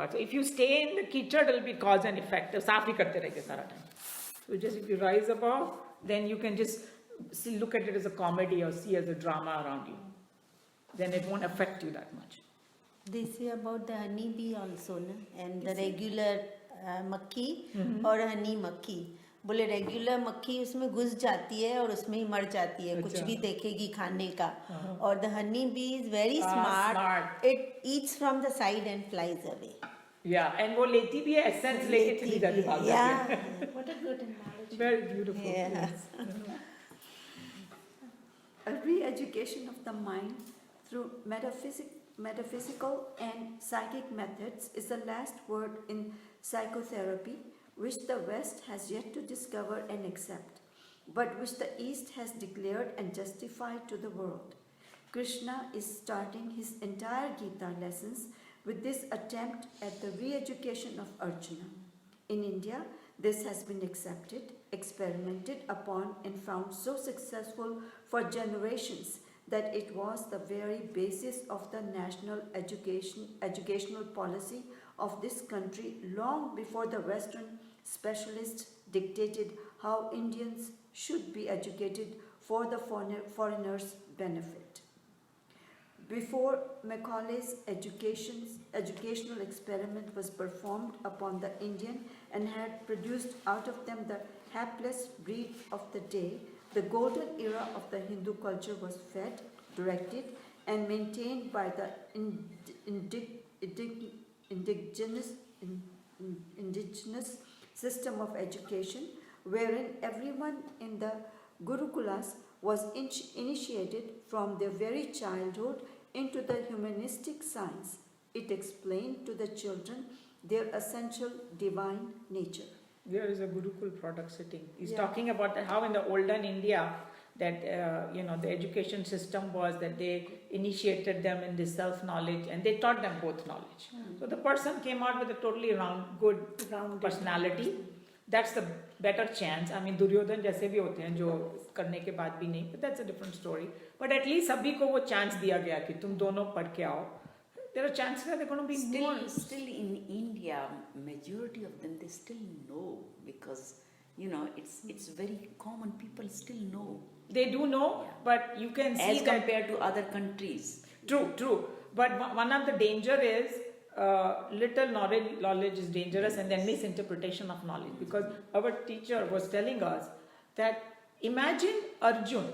Bar. So if you stay in the kitchen, it will be cause and effect. साफ ही करते रहेंगे सारा time. So just if you rise above, then you can just look at it as a comedy or see as a drama around you. Then it won't affect you that much. They say about the honey bee also, na? And the regular मक्खी और हनी मक्खी. बोले regular मक्खी उसमें घुस जाती है और उसमें ही मर जाती है. कुछ भी देखेगी खाने का. और the honey bee is very smart. It eats from the side and flies away. Yeah, and वो लेती भी है essence लेके चली जाती भाग जाती है. What a good analogy. Very beautiful. Yes. A re-education of the mind through metaphysical and psychic methods is the last word in psychotherapy, which the West has yet to discover and accept, but which the East has declared and justified to the world. Krishna is starting his entire Gita lessons with this attempt at the re-education of Arjuna. In India, this has been accepted, experimented upon, and found so successful for generations that it was the very basis of the national educational policy of this country long before the Western specialists dictated how Indians should be educated for the foreigners' benefit. Before Macaulay's educational experiment was performed upon the Indian and had produced out of them the hapless breed of the day, the golden era of the Hindu culture was fed, directed, and maintained by the indigenous system of education, wherein everyone in the Gurukulas was initiated from their very childhood into the humanistic science. It explained to the children their essential divine nature. There is a Gurukul product sitting. He's talking about how in the olden India that the education system was that they initiated them in this self-knowledge and they taught them both knowledge. So the person came out with a totally round personality. That's the better chance. I mean, Duryodhan जैसे भी होते हैं जो करने के बाद भी नहीं. But that's a different story. But at least सभी को वो chance दिया गया कि तुम दोनों पढ़ के आओ. There are chances that they're going to be more. Still in India, majority of them, they still know because, it's very common. People still know. They do know, but you can see as compared to other countries. True. But one of the danger is little knowledge is dangerous, and then misinterpretation of knowledge. Because our teacher was telling us that imagine Arjun.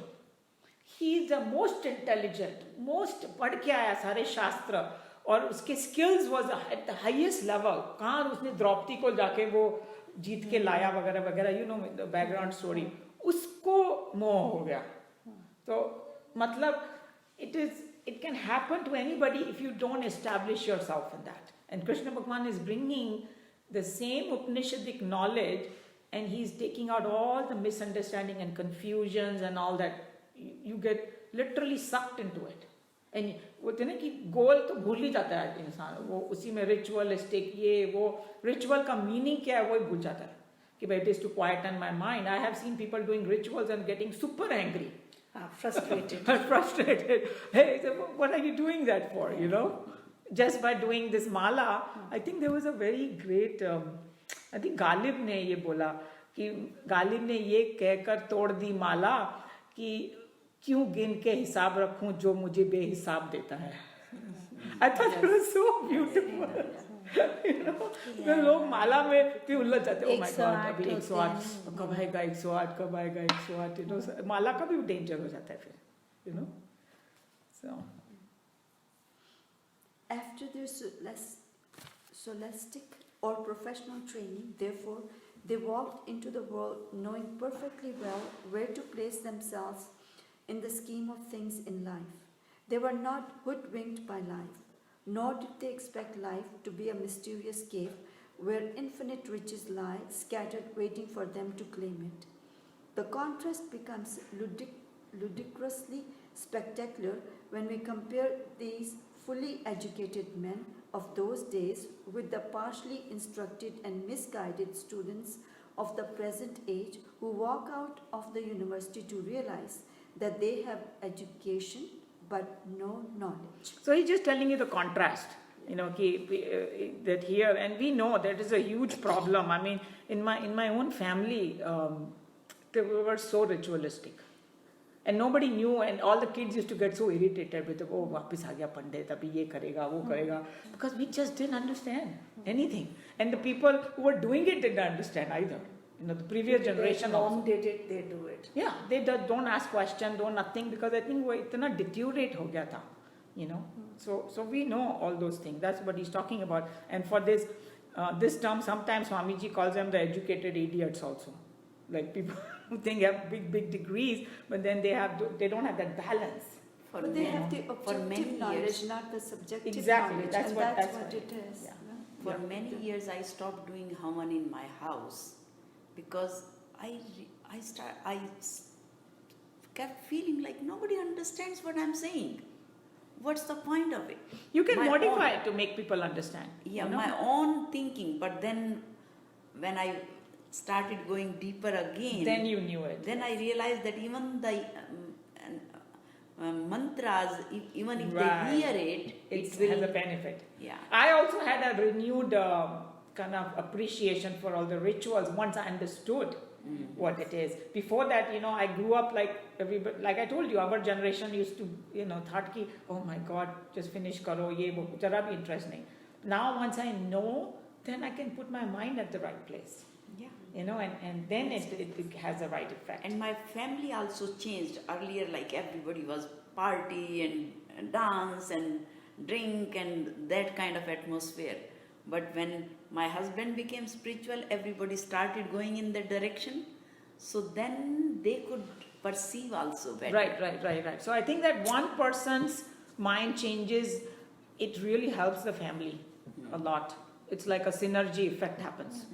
He is the most intelligent, most पढ़ के आया सारे शास्त्र और उसके skills was at the highest level. कहाँ उसने द्रौपदी को जाके वो जीत के लाया वगैरह वगैरह, the background story. उसको मोह हो गया. तो मतलब it can happen to anybody if you don't establish yourself in that. And Krishna Bhagavan is bringing the same Upanishadic knowledge, and he's taking out all the misunderstanding and confusions and all that. You get literally sucked into it. And वो ना कि गोल तो भूल ही जाता है इंसान. वो उसी में ritualistic ritual का meaning क्या है वो ही भूल जाता है. कि भाई it is to quieten my mind. I have seen people doing rituals and getting super angry. Frustrated. Hey, what are you doing that for? Just by doing this mala. I think there was a very great. I think Ghalib ने ये बोला कि Ghalib ने ये कहकर तोड़ दी माला कि क्यों गिन के हिसाब रखूं जो मुझे बेहिसाब देता है. I thought it was so beautiful. तो लोग माला में भी उलझ जाते हैं. Oh my God, अभी 108 कब आएगा 108 कब आएगा 108. माला का भी डेंजर हो जाता है फिर. So after their scholastic or professional training, therefore, they walked into the world knowing perfectly well where to place themselves in the scheme of things in life. They were not hoodwinked by life, nor did they expect life to be a mysterious cave where infinite riches lie scattered waiting for them to claim it. The contrast becomes ludicrously spectacular when we compare these fully educated men of those days with the partially instructed and misguided students of the present age who walk out of the university to realize that they have education but no knowledge. So he's just telling you the contrast. that here, and we know that is a huge problem. I mean, in my own family, they were so ritualistic. And nobody knew, and all the kids used to get so irritated with, oh, वापस आ गया पंडित, अभी ये करेगा, वो करेगा, because we just didn't understand anything. And the people who were doing it didn't understand either. The previous generation Mom also. did it, they do it. Yeah, they don't ask question, don't nothing, because I think वो इतना deteriorate हो गया था, So we know all those things. That's what he's talking about. And for this term, sometimes Swamiji calls them the educated idiots also. Like people who think they have big degrees, but then they don't have that balance. But they have the for objective many knowledge, years, not the subjective Exactly, knowledge. that's and what- that's that's what what- it is. yeah. for many years I stopped doing Havan in my house because I kept feeling like nobody understands what I'm saying. What's the point of it? You can My modify own- it to make people understand. Yeah, my own thinking. But then when I started going deeper again, Then you knew it. then I realized that even the mantras, even if Right. they hear it, It will. has a benefit. Yeah. I also had a renewed kind of appreciation for all the rituals once I understood what it is. Before that, I grew up like everybody. Like I told you, our generation used to, thought ki, oh my God, just finish karo, ye wo, jara bhi interest nahi. Now once I know, then I can put my mind at the right place. Yeah. And then it has a right effect. And my family also changed. Earlier, like everybody was party and dance and drink and that kind of atmosphere. But when my husband became spiritual, everybody started going in that direction. So then they could perceive also better. Right. So I think that one person's mind changes, it really helps the family a lot. It's like a synergy effect happens.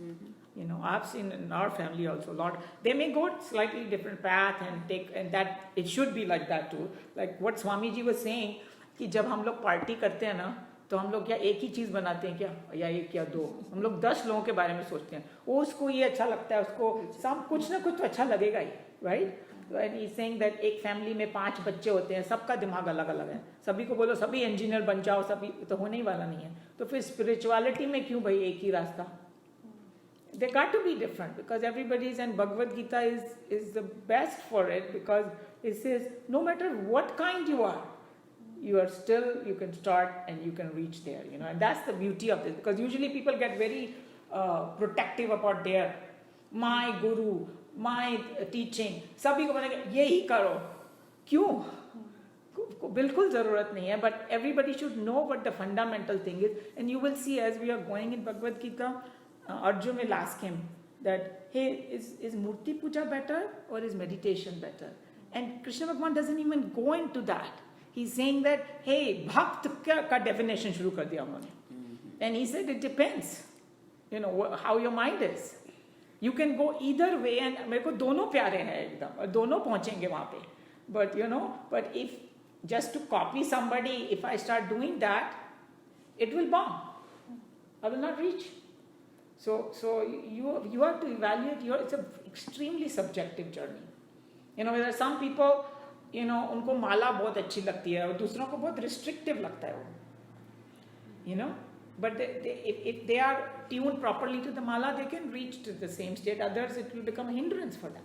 I've seen in our family also a lot. They may go slightly different path and that it should be like that too. Like what Swamiji was saying, कि जब हम लोग party करते हैं ना, तो हम लोग क्या एक ही चीज़ बनाते हैं क्या, या एक या दो, हम लोग 10 लोगों के बारे में सोचते हैं, उसको ये अच्छा लगता है, उसको सब कुछ ना कुछ तो अच्छा लगेगा ही, right? And he's saying that एक फैमिली में 5 बच्चे होते हैं, सबका दिमाग अलग अलग है, सभी को बोलो सभी इंजीनियर बन जाओ, सभी तो होने ही वाला नहीं है. तो फिर स्पिरिचुअलिटी में क्यों भाई एक ही रास्ता? They got to be different because everybody's, and Bhagavad Gita is the best for it because it says no matter what kind you are still, you can start and you can reach there, and that's the beauty of this, because usually people get very protective about my guru, my teaching, sabhi ko bana yehi karo, kyun? बिल्कुल ज़रूरत नहीं है, but everybody should know what the fundamental thing is, and you will see as we are going in Bhagavad Gita, Arjun will ask him that, hey, is Murti Puja better or is meditation better? And Krishna Bhagavan doesn't even go into that. He's saying that, hey, Bhakt ka definition shuru kar diya unhone. And he said it depends, how your mind is. You can go either way, and मेरे को दोनों प्यारे हैं एकदम, और दोनों पहुँचेंगे वहाँ पे. But if just to copy somebody, if I start doing that, it will bomb. I will not reach. So you have to evaluate it's an extremely subjective journey. There are some people, उनको माला बहुत अच्छी लगती है और दूसरों को बहुत restrictive लगता है वो. But if they are tuned properly to the mala, they can reach to the same state. Others, it will become a hindrance for them.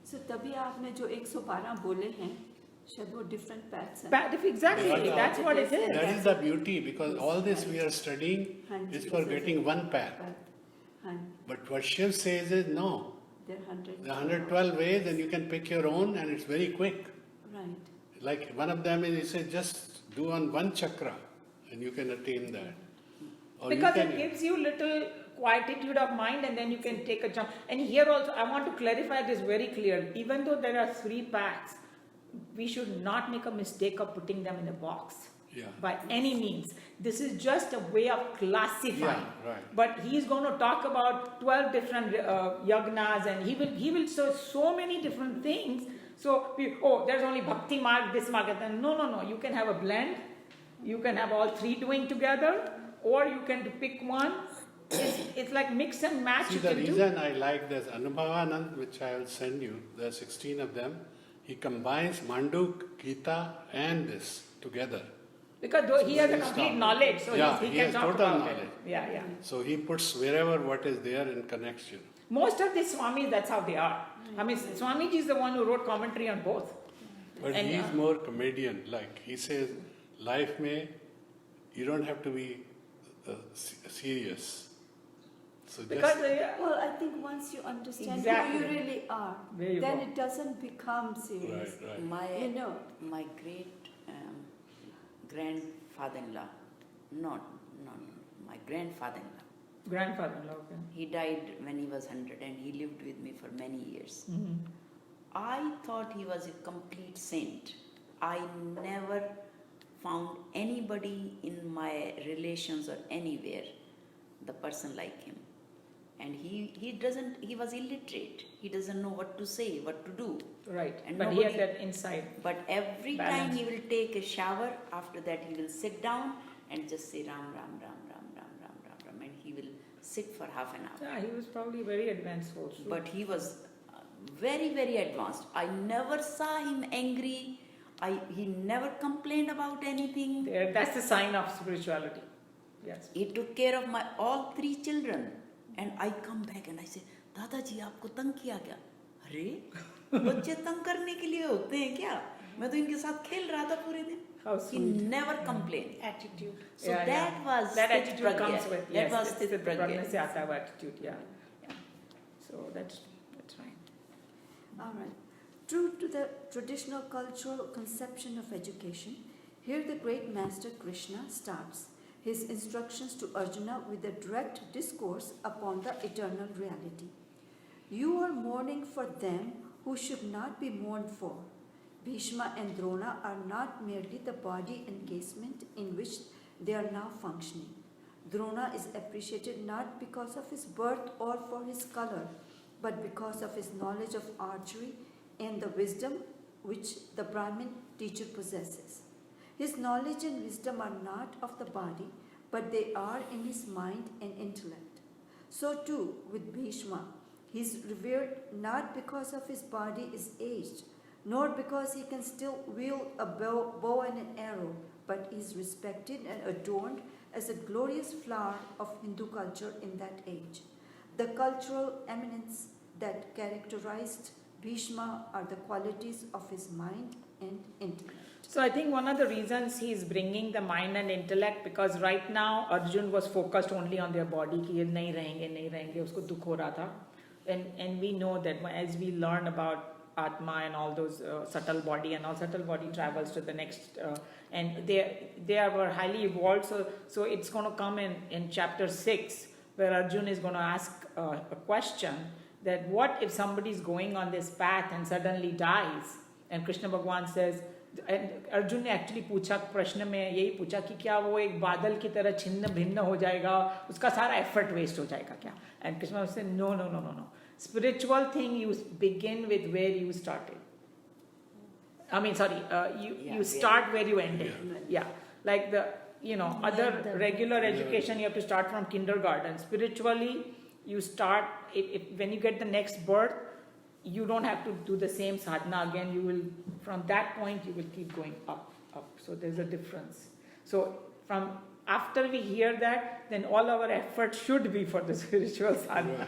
So तभी आपने जो 112 बोले हैं, शायद वो different paths हैं. Exactly, Yeah, that's what it is. That is the beauty, because all this we are studying is for getting one path. But what Shiv says is no. There are 100. The 112 ways, and you can pick your own, and it's very quick. Right. Like one of them is, he says, just do on one chakra, and you can attain that. Or Because you it gives you little quietude of mind, and then you can take a jump. And here also, I want to clarify this very clear. Even though there are 3 paths, we should not make a mistake of putting them in a box. Yeah. By any means. This is just a way of classifying. Yeah, right. But he's going to talk about 12 different yagnas, and he will show so many different things. So, there's only bhakti marg, this marg. No. You can have a blend. You can have all 3 doing together, or you can pick one. It's like mix and match. See, you the can do. reason I like this Anubhavanand, which I will send you, there are 16 of them, he combines Manduk, Gita, and this together. Because though he has a Very complete strong. knowledge, so Yeah, he he can has talk total about knowledge. it. Yeah, yeah. So he puts wherever what is there in connection. Most of the Swamis, that's how they are. I mean, Swamiji is the one who wrote commentary on both. But And, he's more comedian. Like he says, life may, you don't have to be serious. So Because just Well, I think once you understand Exactly. who you really are, There you then go. it doesn't become serious. right. My You know. my great grandfather-in-law, my grandfather-in-law. grandfather-in-law. Okay. He died when he was 100 and he lived with me for many years. Mhm. I thought he was a complete saint. I never found anybody in my relations or anywhere the person like him. And he was illiterate. He doesn't know what to say, what to do. Right. And But he had nobody- that insight. But every Balance. time he will take a shower, after that he will sit down and just say Ram, Ram, Ram, Ram, Ram, Ram, Ram, Ram, and he will sit for half an hour. Yeah, he was probably very advanced also. But he was very, very advanced. I never saw him angry. He never complained about anything. That's the sign of spirituality. Yes. He took care of my all 3 children. And I come back and I say, दादाजी आपको तंग किया क्या? अरे बच्चे तंग करने के लिए होते हैं क्या? मैं तो इनके साथ खेल रहा था पूरे दिन. How He sweet. never complained. Attitude. So Yeah, that yeah. was that Sthit attitude Pragya. comes with That yes, was it's Sthit the pragya Pragya. se aata hai attitude. Yeah. Yeah. So that's right. All right. True to the traditional cultural conception of education, here the great master Krishna starts his instructions to Arjuna with a direct discourse upon the eternal reality. You are mourning for them who should not be mourned for. Bhishma and Drona are not merely the body encasement in which they are now functioning. Drona is appreciated not because of his birth or for his color, but because of his knowledge of archery and the wisdom which the Brahmin teacher possesses. His knowledge and wisdom are not of the body, but they are in his mind and intellect. So too with Bhishma, he is revered not because of his body is aged, nor because he can still wield a bow and an arrow, but he is respected and adorned as a glorious flower of Hindu culture in that age. The cultural eminence that characterized Bhishma are the qualities of his mind and intellect. So I think one of the reasons he is bringing the mind and intellect, because right now Arjun was focused only on their body कि ये नहीं रहेंगे उसको दुख हो रहा था, and we know that as we learn about Atma and all those subtle body and all subtle body travels to the next and they were highly evolved, so it's going to come in chapter 6 where Arjun is going to ask a question that what if somebody is going on this path and suddenly dies, and Krishna Bhagwan says, and Arjun ने actually पूछा प्रश्न में यही पूछा कि क्या वो एक बादल की तरह छिन्न भिन्न हो जाएगा, उसका सारा एफर्ट वेस्ट हो जाएगा क्या? एंड कृष्ण से no spiritual thing you begin with where you started. I mean you start where you ended. Yeah, like the other regular education you have to start from kindergarten. Spiritually you start when you get the next birth, you don't have to do the same sadhana again. You will, from that point, you will keep going up. So there's a difference. So from after we hear that, then all our effort should be for the spiritual sadhana.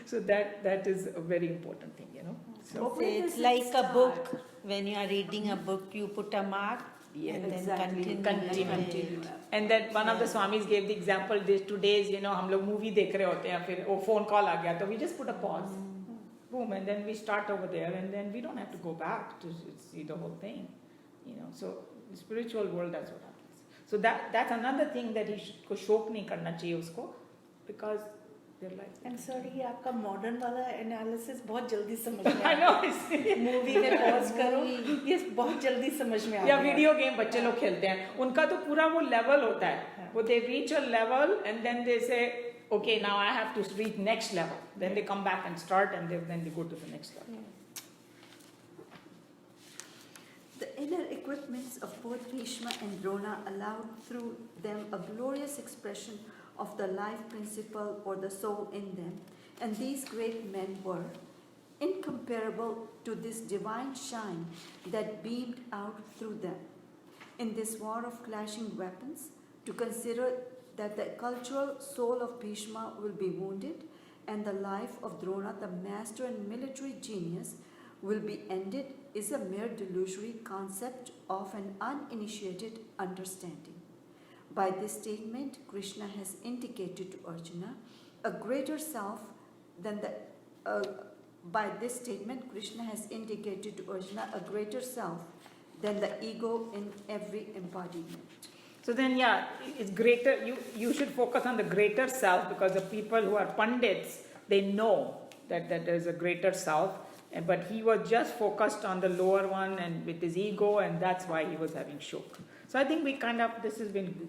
So that is a very important thing, So So it's like a book. When you are reading a book, you put a mark and then continue. And then one of the Swamis gave the example. These 2 days, हम लोग movie देख रहे होते हैं, फिर वो phone call आ गया, तो we just put a pause. Boom, and then we start over there, and then we don't have to go back to see the whole thing, So the spiritual world, that's what happens. So that's another thing that को शोक नहीं करना चाहिए उसको, because they're like. I'm sorry, आपका modern वाला analysis बहुत जल्दी समझ में I आ know. गया. Movie में pause करो, ये बहुत जल्दी समझ में आ या गया. वीडियो गेम बच्चे लोग खेलते हैं, उनका तो पूरा वो लेवल होता है, वो they reach a level and then they say, okay, now I have to reach next level. Then they come back and start, and then they go to the next level. The inner equipments of both Bhishma and Drona allowed through them a glorious expression of the life principle or the soul in them, and these great men were incomparable to this divine shine that beamed out through them. in this war of clashing weapons, to consider that the cultural soul of Bhishma will be wounded and the life of Drona, the master and military genius, will be ended is a mere delusory concept of an uninitiated understanding. By this statement, Krishna has indicated to Arjuna a greater self than the by this statement, Krishna has indicated to Arjuna a greater self than the ego in every embodiment. So then, yeah, it's greater. You should focus on the greater self, because the people who are pandits, they know that there is a greater self, but he was just focused on the lower one and with his ego, and that's why he was having shok. So I think this has been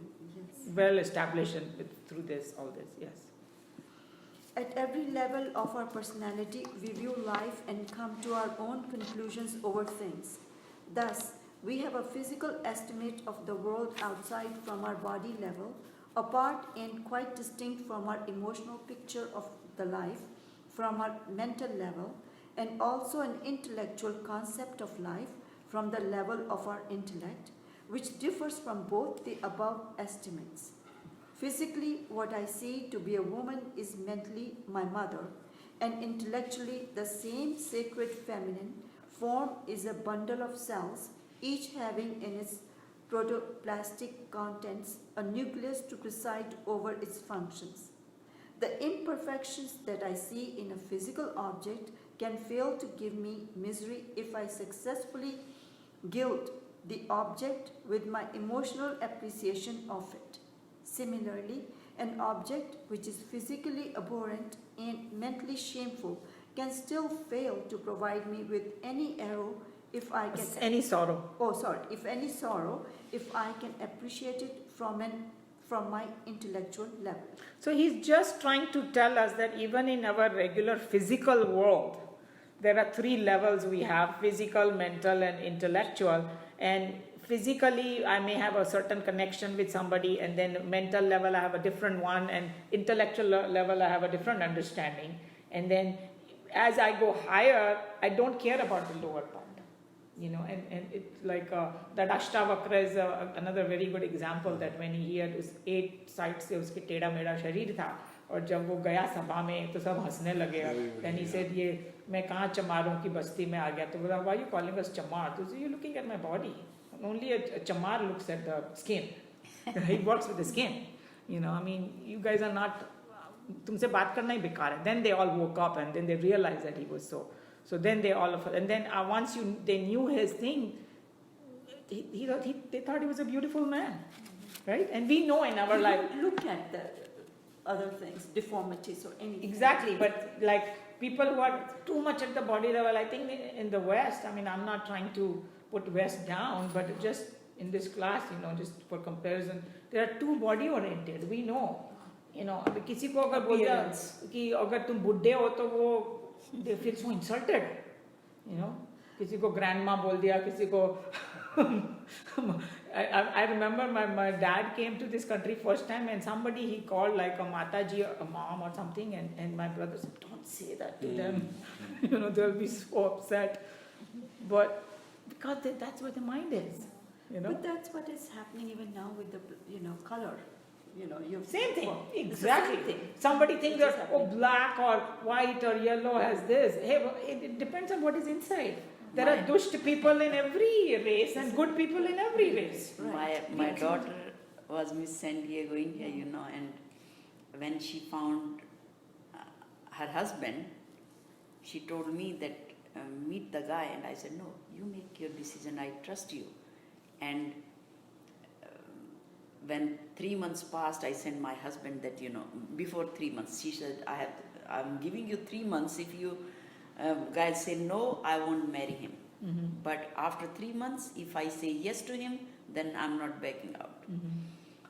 well established through all this, yes. At every level of our personality, we view life and come to our own conclusions over things. Thus, we have a physical estimate of the world outside from our body level, apart and quite distinct from our emotional picture of the life from our mental level, and also an intellectual concept of life from the level of our intellect, which differs from both the above estimates. Physically, what I see to be a woman is mentally my mother, and intellectually the same sacred feminine form is a bundle of cells, each having in its protoplastic contents a nucleus to preside over its functions. The imperfections that I see in a physical object can fail to give me misery if I successfully gild the object with my emotional appreciation of it. Similarly, an object which is physically abhorrent and mentally shameful can still fail to provide me with any arrow if I can... Any sorrow. If any sorrow, if I can appreciate it from my intellectual level. So he's just trying to tell us that even in our regular physical world, there are three levels we have: physical, mental, and intellectual. And physically, I may have a certain connection with somebody, and then mental level I have a different one, and intellectual level I have a different understanding. And then as I go higher, I don't care about the lower part. And it's like that Ashtavakra is another very good example, that when he had his 8 sides से उसके टेढ़ा मेढ़ा शरीर था, और जब वो गया सभा में तो सब हंसने लगे. Then he said, ये मैं कहाँ चमारों की बस्ती में आ गया. तो बोला, why are you calling us chamar? तो you're looking at my body. Only a chamar looks at the skin. He works with the skin. I mean, you guys are not, तुमसे बात करना ही बेकार है. Then they all woke up, and then they realized that he was so. So then they all of, and then once they knew his thing, they thought he was a beautiful man, right? And we know in our life. Look at the other things, deformities or anything. Exactly, but like people who are too much at the body level, I think in the West, I mean, I'm not trying to put West down, but just in this class, just for comparison, there are too body oriented. We know, अभी किसी को अगर बोल दिया कि अगर तुम बुढ़े हो तो वो they feel so insulted, किसी को grandma बोल दिया, किसी को I remember my dad came to this country first time, and somebody he called like a mataji or a mom or something, and my brother said, don't say that to them. They'll be so upset. But because that's where the mind is. But that's what is happening even now with the color. Same thing, exactly. Same thing. Somebody thinks that black or white or yellow has this. Hey, it depends on what is inside. There are dusht people in every race and good people in every race. My daughter was Miss San Diego, India, and when she found her husband, she told me that meet the guy, and I said, no, you make your decision, I trust you. And when 3 months passed, I sent my husband that, before 3 months, she said, I'm giving you 3 months. If you guys say no, I won't marry him. Mm-hmm. But after 3 months, if I say yes to him, then I'm not backing out. Mm-hmm.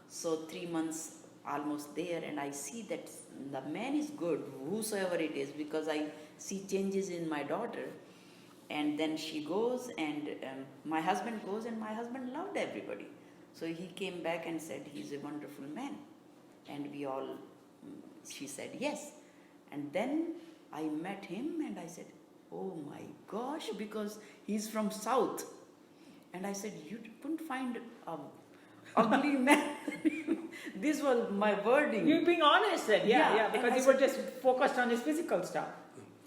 So 3 months almost there, and I see that the man is good, whosoever it is, because I see changes in my daughter. And then she goes, and my husband goes, and my husband loved everybody. So he came back and said, he's a wonderful man. And she said yes. And then I met him, and I said, oh my gosh, because he's from South. And I said, you couldn't find a ugly man. This was my wording. You're being honest then, Yeah, because and you were just focused on his physical stuff.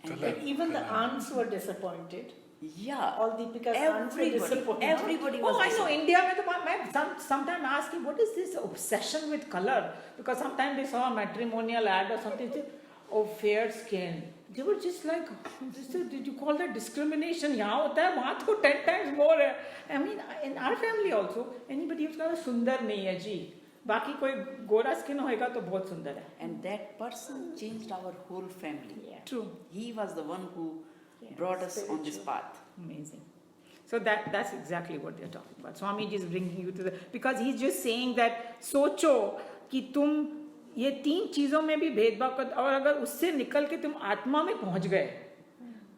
And Correct. Even the aunts were disappointed. yeah, All Deepika's aunts were disappointed. everybody was Oh, I know. disappointed. India, mein to main sometimes ask him, what is this obsession with color? Because sometimes they saw a matrimonial ad or something, they say, oh, fair skin. They were just like, did you call that discrimination? यहाँ होता है, वहाँ तो 10 times more है. I mean, in our family also, anybody who's got a सुंदर नहीं है जी. बाकी कोई गोरा स्किन होएगा तो बहुत सुंदर है. And that person changed our whole family. Yeah. True. He was the one who Yeah, brought us on this path. Amazing. So that's exactly what they're talking about. Swamiji is bringing you to the, because he's just saying that सोचो कि तुम ये 3 चीजों में भी भेदभाव कर, और अगर उससे निकल के तुम आत्मा में पहुंच गए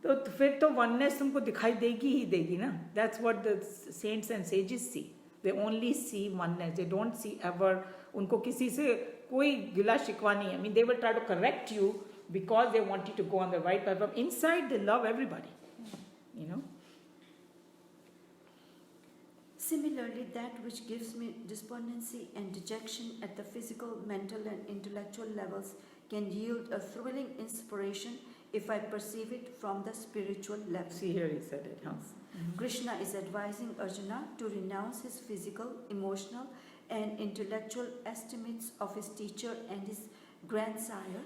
तो फिर तो वननेस तुमको दिखाई देगी ही देगी ना. That's what the saints and sages see. They only see oneness. They don't see ever, उनको किसी से कोई गिला शिकवा नहीं है. I mean, they will try to correct you because they want you to go on the right path, but inside they love everybody, you know. Similarly, that which gives me despondency and dejection at the physical, mental, and intellectual levels can yield a thrilling inspiration if I perceive it from the spiritual level. See, here he said it, huh? Krishna is advising Arjuna to renounce his physical, emotional, and intellectual estimates of his teacher and his grandsire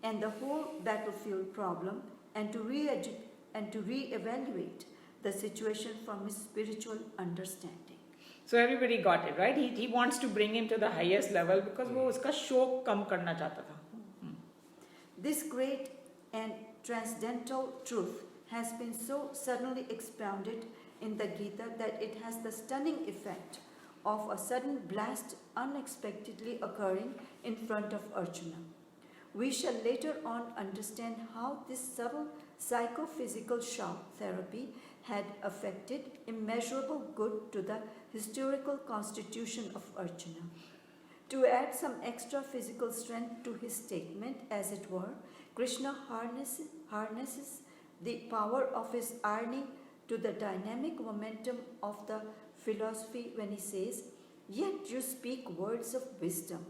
and the whole battlefield problem, and to re-evaluate the situation from his spiritual understanding. So everybody got it, right? He wants to bring him to the highest level because वो उसका शोक कम करना चाहता था. This great and transcendental truth has been so suddenly expounded in the Gita that it has the stunning effect of a sudden blast unexpectedly occurring in front of Arjuna. We shall later on understand how this subtle psychophysical shock therapy had affected immeasurable good to the historical constitution of Arjuna. To add some extra physical strength to his statement, as it were, Krishna harnesses the power of his irony to the dynamic momentum of the philosophy when he says, "Yet you speak words of wisdom."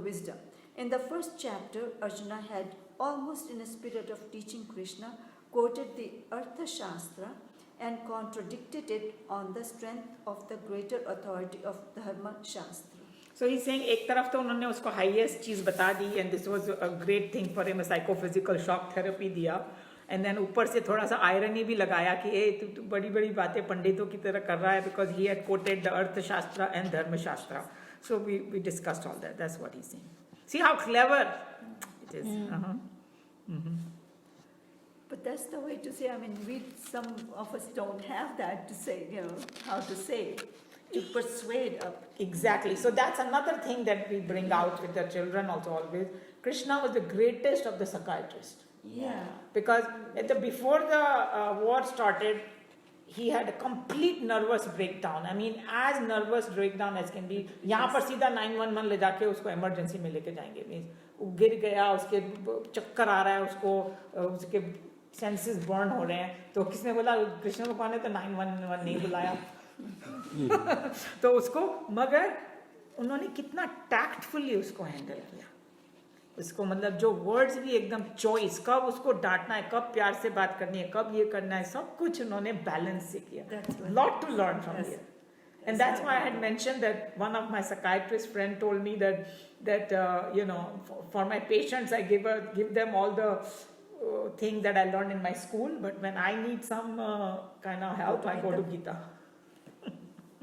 Wisdom. In the first chapter, Arjuna had, almost in a spirit of teaching Krishna, quoted the Artha Shastra and contradicted it on the strength of the greater authority of Dharma Shastra. So he's saying एक तरफ तो उन्होंने उसको highest चीज बता दी and this was a great thing for him, a psychophysical shock therapy दिया, and then ऊपर से थोड़ा सा irony भी लगाया कि तू बड़ी बड़ी बातें पंडितों की तरह कर रहा है because he had quoted the Artha Shastra and Dharma Shastra. So we discussed all that. That's what he's saying. See how clever it is. But that's the way to say, I mean, some of us don't have that to say, how to say, to persuade up. Exactly. So that's another thing that we bring out with the children also always. Krishna was the greatest of the psychiatrists. Yeah. Because before the war started, he had a complete nervous breakdown. I mean, as nervous breakdown as can be. यहाँ पर सीधा 911 ले जाके उसको emergency में लेके जाएंगे. Means वो गिर गया, उसके चक्कर आ रहा है, उसके senses burn हो रहे हैं. तो किसने बोला कृष्ण भगवान ने तो 911 नहीं बुलाया. तो उसको, मगर उन्होंने कितना tactfully उसको handle किया. उसको मतलब जो वर्ड्स भी एकदम चॉइस, कब उसको डांटना है, कब प्यार से बात करनी है, कब ये करना है, सब कुछ उन्होंने बैलेंस से किया. Lot to learn from here. And that's why I had mentioned that one of my psychiatrist friend told me that for my patients I give them all the things that I learned in my school, but when I need some kind of help, I go to Gita.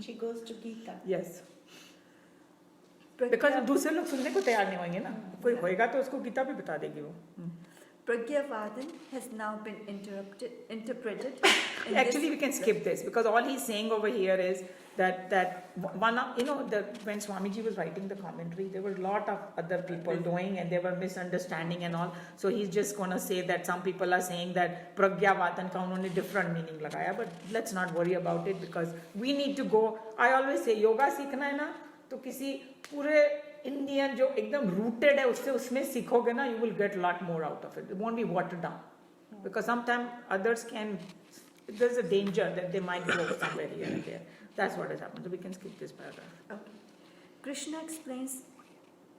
She goes to Gita. Yes. Because दूसरे लोग सुनने को तैयार नहीं होंगे ना, कोई होएगा तो उसको गीता भी बता देगी वो. Pragyavadan has now been interpreted. Actually, we can skip this because all he's saying over here is that one of, when Swamiji was writing the commentary, there were a lot of other people doing and they were misunderstanding and all. So he's just going to say that some people are saying that Pragyavadan ka unhone different meaning lagaya, but let's not worry about it because we need to go. I always say yoga सीखना है ना तो किसी पूरे Indian जो एकदम rooted है उसमें सीखोगे ना, you will get a lot more out of it. It won't be watered down because sometimes others can there's a danger that they might go somewhere here and there. That's what has happened. So we can skip this paragraph. Okay. Krishna explains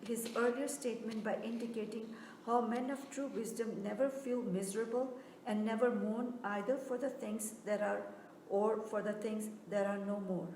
his earlier statement by indicating how men of true wisdom never feel miserable and never mourn either for the things that are or for the things that are no more.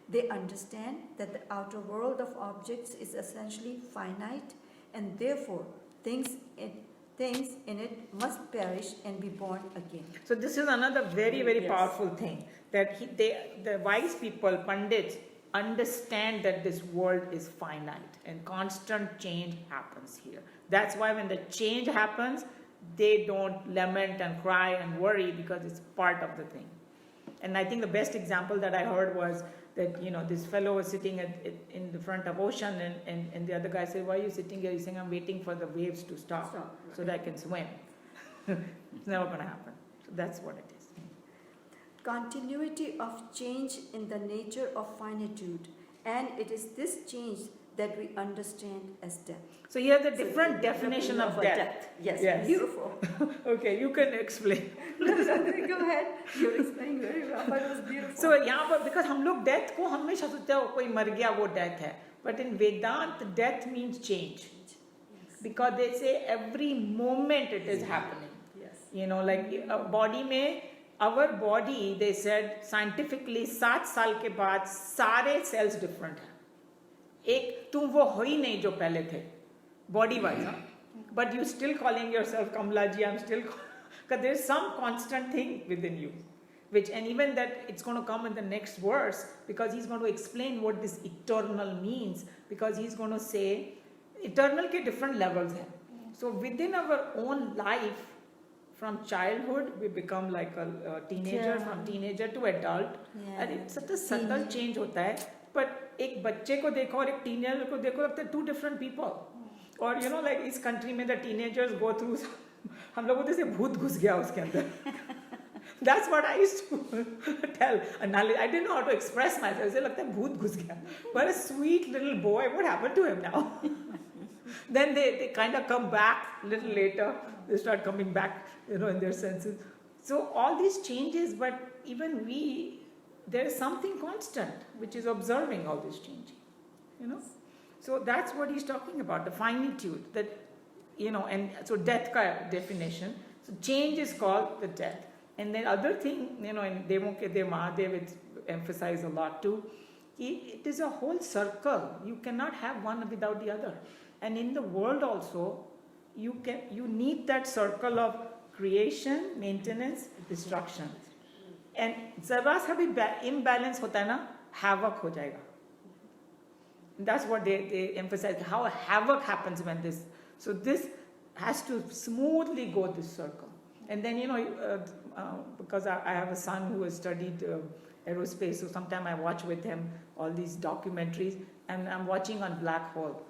They understand that the outer world of objects is essentially finite, and therefore things in it must perish and be born again. So this is another very, very powerful thing, that the wise people, Pandits, understand that this world is finite and constant change happens here. That's why when the change happens, they don't lament and cry and worry, because it's part of the thing. And I think the best example that I heard was that, this fellow was sitting in the front of ocean, and the other guy said, "Why are you sitting here?" He's saying, "I'm waiting for the waves to stop so that I can swim." It's never going to happen. So that's what it is. Continuity of change in the nature of finitude, and it is this change that we understand as death. So here's the different definition of death. Yes, beautiful. Okay, you can explain. Go ahead. You're explaining very well, but it was beautiful. So यहाँ पर because हम लोग death को हमेशा सोचते हैं कोई मर गया वो death है, but in Vedanta death means change, because they say every moment it is happening. Yes. Like body में, our body, they said scientifically 7 साल के बाद सारे cells different हैं. एक तुम वो हो ही नहीं जो पहले थे, body wise, but you still calling yourself Kamla ji, I'm still, because there's some constant thing within you, and even that it's going to come in the next verse, because he's going to explain what this eternal means, because he's going to say eternal ke different levels hai. So within our own life, from childhood we become like a teenager, from teenager to adult, and it's such a subtle change hota hai. But एक बच्चे को देखो और एक teenager को देखो, लगता है two different people. और like इस country में the teenagers go through, हम लोगों को जैसे भूत घुस गया उसके अंदर. That's what I used to tell. And I didn't know how to express myself. ऐसे लगता है भूत घुस गया. But a sweet little boy, what happened to him now? Then they kind of come back a little later. They start coming back, in their senses. So all these changes, but even there is something constant which is observing all this changing, So that's what he's talking about, the finitude, that, and so death ka definition. So change is called the death. And then other thing, in Devo Ke De Mahadev, it's emphasized a lot too. It is a whole circle. You cannot have one without the other. And in the world also, you need that circle of creation, maintenance, destruction. And जरा सा भी imbalance होता है ना, havoc हो जाएगा. That's what they emphasize, how a havoc happens when this. So this has to smoothly go this circle. And then because I have a son who has studied aerospace, so sometimes I watch with him all these documentaries, and I'm watching on black hole.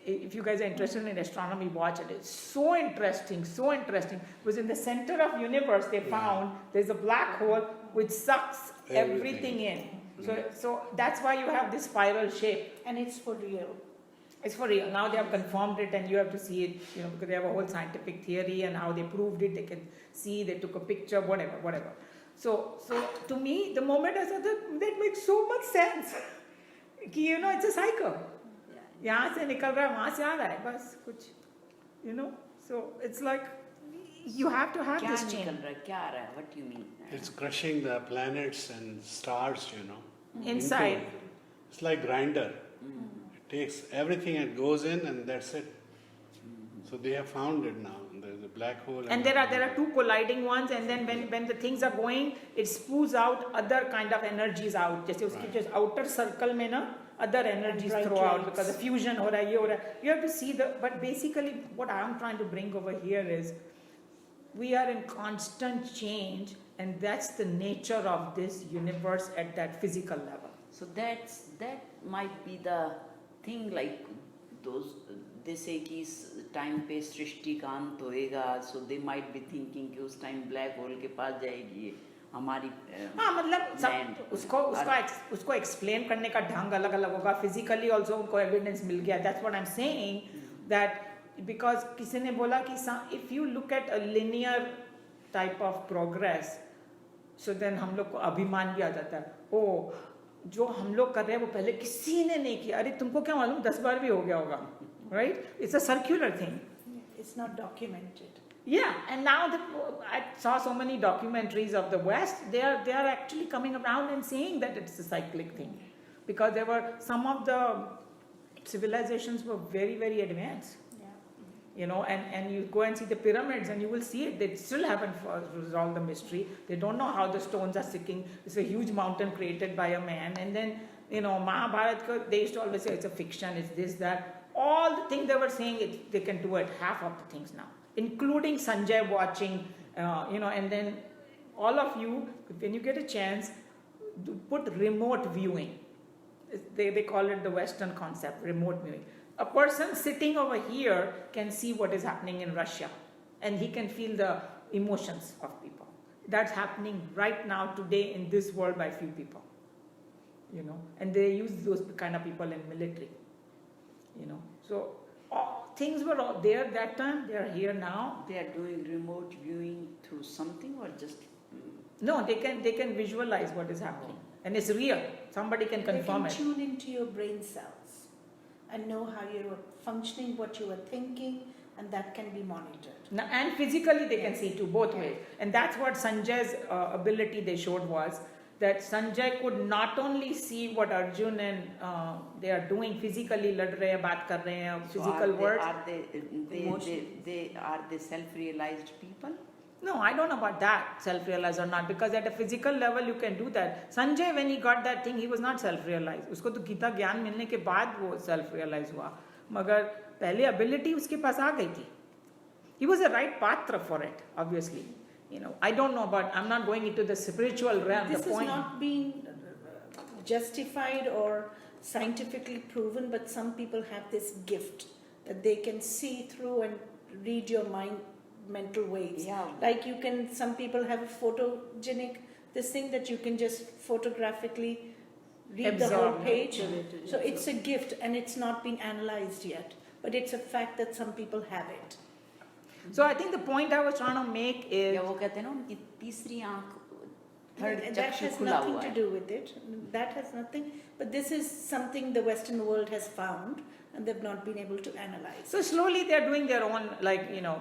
If you guys are interested in astronomy, watch it. It's so interesting, so interesting. Because in the center of universe, they found there's a black hole which sucks everything in. So that's why you have this spiral shape. And it's for real. It's for real. Now they have confirmed it, and you have to see it, because they have a whole scientific theory and how they proved it. They can see, they took a picture, whatever. So to me, the moment I saw that makes so much sense. It's a cycle. यहाँ से निकल रहा है, वहाँ से आ रहा है, बस कुछ, so it's like you have to have this change. क्या आ रहा है? What do you mean? It's crushing the planets and stars, Inside. It's like grinder. It takes everything and goes in, and that's it. So they have found it now. There's a black hole. And there are two colliding ones, and then when the things are going, it spews out other kind of energies out. जैसे उसकी just outer circle में ना, other energies throw out because the fusion हो रहा है, ये हो रहा है. You have to see but basically what I'm trying to bring over here is we are in constant change, and that's the nature of this universe at that physical level. So that might be the thing, like those, they say कि इस time पे सृष्टि का अंत होएगा, so they might be thinking कि उस time black hole के पास जाएगी हमारी मतलब उसको एक्सप्लेन करने का ढंग अलग अलग होगा. फिजिकली ऑल्सो उनको एविडेंस मिल गया. That's what I am saying, that because किसी ने बोला कि if you look at a linear type of progress, so then हम लोग को अभिमान भी आ जाता है, ओ जो हम लोग कर रहे हैं वो पहले किसी ने नहीं किया, अरे तुमको क्या मालूम 10 बार भी हो गया होगा, right? It's a circular thing. It's not documented. Yeah, and now I saw so many documentaries of the West. They are actually coming around and saying that it's a cyclic thing, because there were some of the civilizations were very, very advanced. You know, and you go and see the pyramids and you will see it. They still haven't resolved the mystery. They don't know how the stones are sticking. It's a huge mountain created by a man. And then, you know, Mahabharata, they used to always say it's a fiction, it's this, that. All the things they were saying, they can do it, half of the things now. Including Sanjay watching, you know, and then all of you, when you get a chance, put remote viewing. They call it the Western concept, remote viewing. A person sitting over here can see what is happening in Russia, and he can feel the emotions of people. That's happening right now today in this world by few people, you know, and they use those kind of people in military, you know. So things were all there that time, they are here now. They are doing remote viewing through something or just... No, they can visualize what is happening, and it's real. Somebody can confirm They it. can tune into your brain cells and know how you're functioning, what you are thinking, and that can be monitored. Now, and physically they can see too, both ways. And that's what Sanjay's ability they showed was that Sanjay could not only see what Arjun and they are doing physically, lad rahe hain, baat kar rahe hain, physical words. Are they self-realized people? No, I don't know about that, self-realized or not, because at a physical level you can do that. Sanjay, when he got that thing, he was not self-realized. उसको तो गीता ज्ञान मिलने के बाद वो self-realized हुआ, मगर पहले ability उसके पास आ गई थी. He was a right patra for it, obviously. You know, I don't know about, I'm not going into the spiritual realm. This the has point. not been justified or scientifically proven, but some people have this gift that they can see through and read your mind, mental waves. Yeah. Like you can, some people have a photogenic, this thing that you can just photographically read the whole Absorb. page. So it's a gift and it's not been analyzed yet, but it's a fact that some people have it. So I think the point I was trying to make is या वो कहते हैं ना उनकी तीसरी आंख, third That चक्षु has खुला nothing हुआ to है. do with it. That has nothing. But this is something the Western world has found, and they've not been able to analyze. so slowly they're doing their own, like, you know,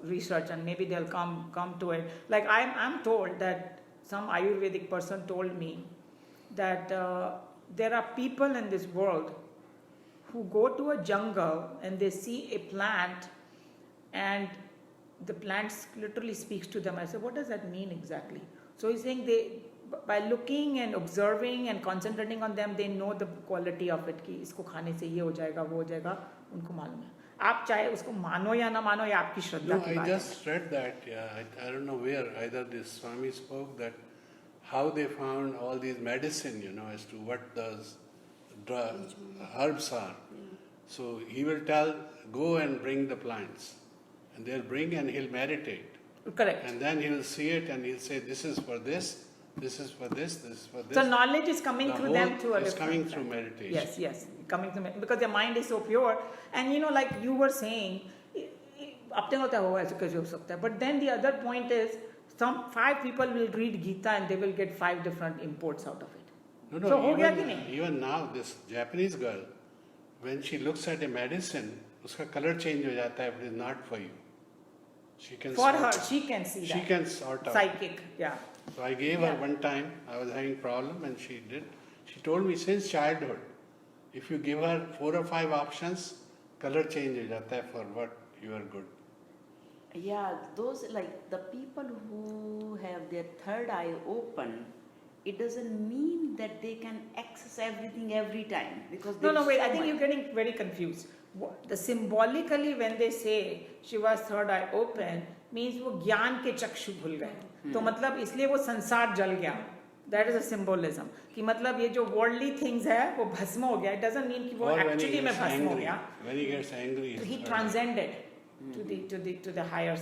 research, and maybe they'll come to it. Like I'm told that some Ayurvedic person told me that there are people in this world who go to a jungle and they see a plant and the plant literally speaks to them. I said, what does that mean exactly? So he's saying by looking and observing and concentrating on them, they know the quality of it, कि इसको खाने से ये हो जाएगा, वो हो जाएगा, उनको मालूम है. आप चाहे उसको मानो या ना मानो, ये आपकी श्रद्धा No, की I बात just read that, I don't know where, either this Swami spoke that how they found all these medicine, you know, as to what those herbs are. So he will tell, go and bring the plants. And they'll bring and he'll meditate. है. Correct. And then he'll see it and he'll say, this is for this, this is for this, this is for this. So knowledge is coming The through them whole through a is different coming side. through meditation. Yes, coming through because their mind is so pure. And you know, like you were saying, अपने होता है वो ऐसे कैसे हो सकता है. But then the other point is, some 5 people will read Gita and they will get 5 different imports out of it. No, So हो गया कि नहीं? even now, this Japanese girl, when she looks at a medicine, उसका color change हो जाता है, if it is not for you. She can For sort, her, she can see she that. can sort out. Psychic, yeah. So I gave her one time, I was having problem and she did. She told me since childhood, if you give her 4 or 5 options, color change हो जाता है for what you are good. Yeah, those like the people who have their third eye open, it doesn't mean that they can access everything every time because No, wait, so I think much. you're getting very confused. The symbolically when they say Shiva's third eye open means वो ज्ञान के चक्षु खुल गए. तो मतलब इसलिए वो संसार जल गया. That is a symbolism. कि मतलब ये जो worldly things है वो भस्म हो गया. It doesn't mean कि वो Or when he actually में gets भस्म हो angry, गया. when he gets angry, So he his transcended to the higher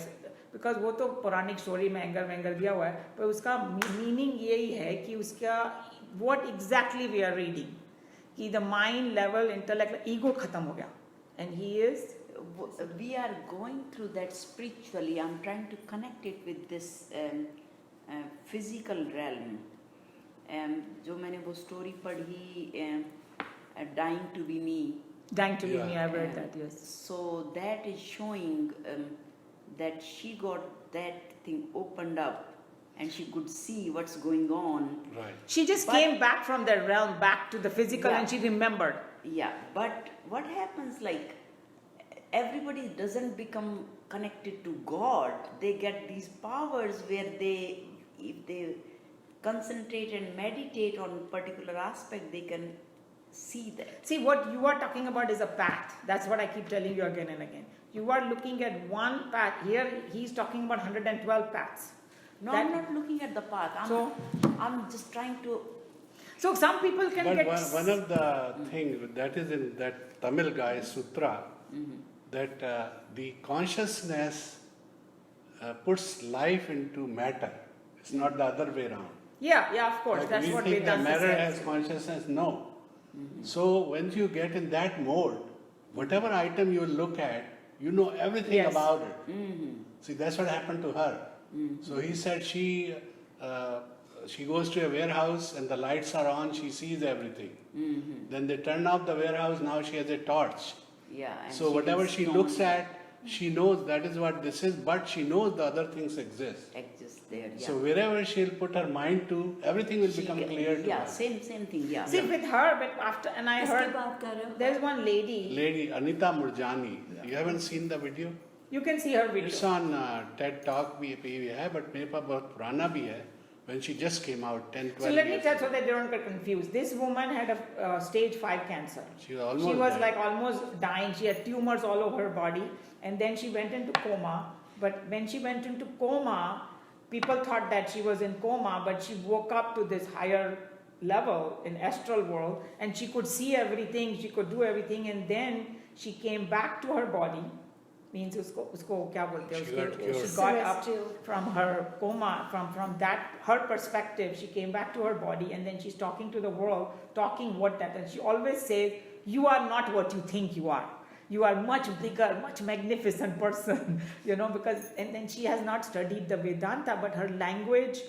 because वो तो पौराणिक स्टोरी में एंगर दिया हुआ है, पर उसका मीनिंग यही है कि उसका what exactly we are reading कि the mind level intellect ego खत्म हो गया and he is We are going through that spiritually. I'm trying to connect it with this physical realm. जो मैंने वो story पढ़ी, dying to be me. Dying to be Yeah. me, I've read that, yes. So that is showing that she got that thing opened up and she could see what's going on. Right. She just But- came back from that realm back to the physical Yeah. and she remembered. Yeah, but what happens, like, everybody doesn't become connected to God. They get these powers where they, if they concentrate and meditate on particular aspect, they can see that. See, what you are talking about is a path. That's what I keep telling you again and again. You are looking at one path. Here, he's talking about 112 paths. No, That- I'm not looking at the path. I'm just trying to. So some people can But get... one of the things that is in that Tamil guy sutra, that the consciousness puts life into matter. It's not the other way around. Yeah, of course. Like That's we what think that Vedanta matter says. has consciousness. No. So when you get in that mode, whatever item you look at, you know everything Yes. about it. See, that's what happened to her. So he said she goes to a warehouse and the lights are on, she sees everything. Then they turn off the warehouse, now she has a torch. Yeah. And So whatever she can looks stone at, she knows that is what this is, but she knows the other things exist. exists there. Yeah. So wherever she'll put her mind to, everything will She become get- clear to Yeah, her. same thing. Yeah. See, with her, but after... And I किसकी heard... बात कर रहे हो? There's one lady. Lady Anita Murjani, you haven't seen the video? You can see her video. It's on TED Talk भी है, but मेरे पास बहुत पुराना भी है. When she just came out 10, 12 So let me years tell ago. so that they don't get confused. This woman had a stage 5 cancer. She was almost She was dead. like almost dying. She had tumors all over her body. And then she went into coma. But when she went into coma, people thought that she was in coma, but she woke up to this higher level in astral world and she could see everything, she could do everything, and then she came back to her body. Means usko kya bolte hain, She got cured. she got up Celestial. from her coma, from that her perspective, she came back to her body, and then she's talking to the world, talking what that, and she always says, you are not what you think you are. You are much bigger, much magnificent person, because, and then she has not studied the Vedanta, but her language,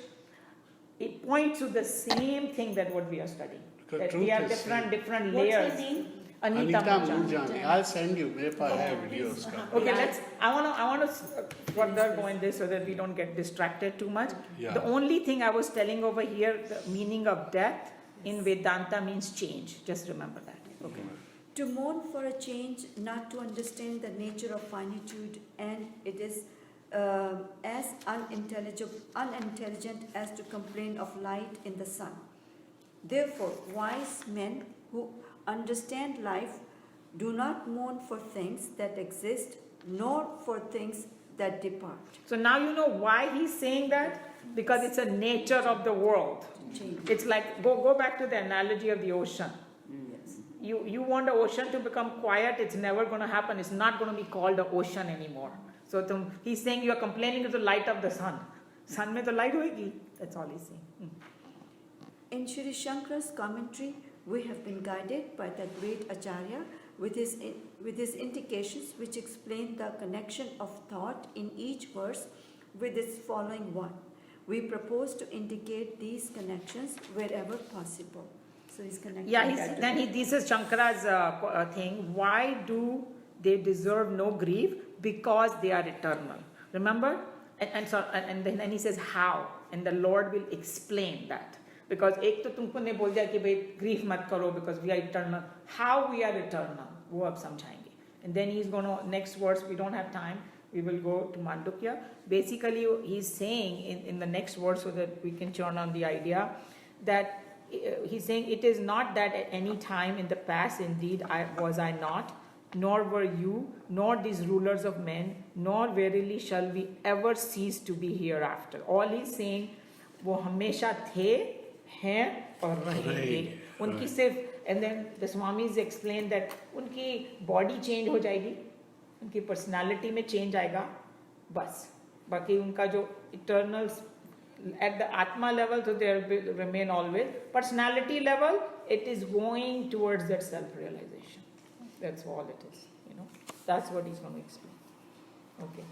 it points to the same thing that what we are studying. Because That truth we have is different What's layers. her name? Anita Murjani. Murjani. I'll send you. मेरे पास है video उसका. Okay, I want to further go in this so that we don't get distracted too much. Yeah. The only thing I was telling over here, the meaning of death in Vedanta means change. Just remember that. Okay. To mourn for a change, not to understand the nature of finitude, and it is as unintelligent as to complain of light in the sun. Therefore, wise men who understand life do not mourn for things that exist, nor for things that depart. So now you know why he's saying that? Because it's a nature of the world. It's like, go back to the analogy of the ocean. You want the ocean to become quiet, it's never going to happen. It's not going to be called the ocean anymore. So he's saying you are complaining to the light of the sun. Sun mein to light hoegi. That's all he's saying. In Shri Shankara's commentary, we have been guided by the great Acharya with his indications which explain the connection of thought in each verse with its following one. We propose to indicate these connections wherever possible. So he's connecting. Yeah, that this is Shankara's thing. Why do they deserve no grief? Because they are eternal. Remember? And then he says how, and the Lord will explain that. Because एक तो तुमको नहीं बोल दिया कि भाई grief मत करो because we are eternal. How we are eternal? वो अब समझाएंगे. And then he's going to next verse. We don't have time. We will go to Mandukya. Basically, he's saying in the next verse so that we can turn on the idea that he's saying it is not that at any time in the past indeed was I not, nor were you, nor these rulers of men, nor verily shall we ever cease to be hereafter. All he's saying, वो हमेशा थे, हैं और रहेंगे. उनकी सिर्फ, and then the Swamis explained that उनकी body change हो जाएगी, उनकी personality में change आएगा, बस. बाकी उनका जो eternal at the Atma level, so they will remain always. Personality level, it is going towards that self-realization. That's all it is. That's what he's going to explain. Okay.